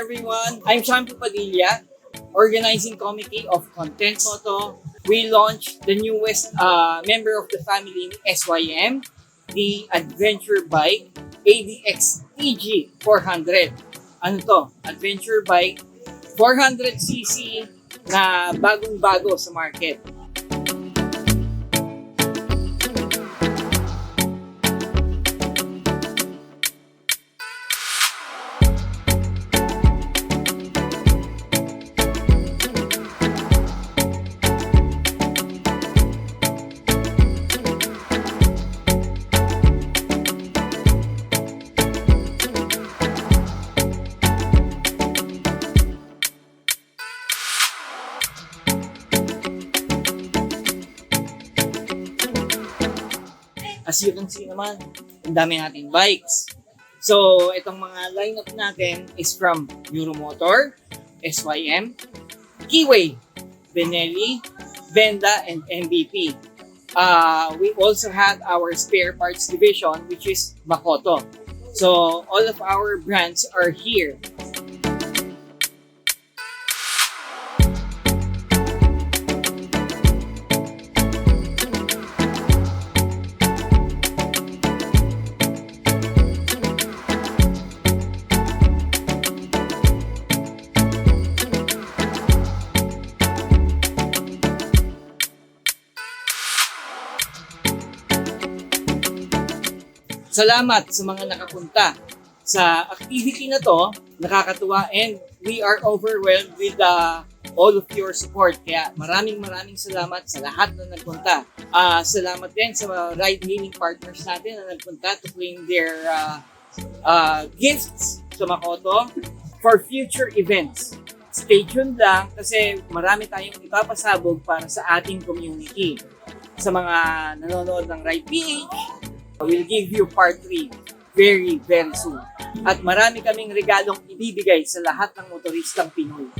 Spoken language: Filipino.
everyone. I'm Shampoo Padilla, organizing committee of Content Moto. We launched the newest member of the family in SYM, the Adventure Bike ADX TG 400. Ano to? Adventure Bike 400cc na bagong-bago sa market. As you can see naman, ang dami nating bikes. So, itong mga lineup natin is from Euromotor, SYM, Keyway, Benelli, Benda, and MVP. We also have our spare parts division, which is Makoto. So, all of our brands are here. Salamat sa mga nakapunta sa activity na to. Nakakatuwa and we are overwhelmed with all of your support. Kaya maraming salamat sa lahat na nagpunta. Salamat din sa mga ride-hailing partners natin na nagpunta to claim their gifts sa Makoto for future events. Stay tuned lang kasi marami tayong ipapasabog para sa ating community. Sa mga nanonood ng Ride PH, we'll give you part 3 very soon. At marami kaming regalong ibibigay sa lahat ng motoristang Pinoy.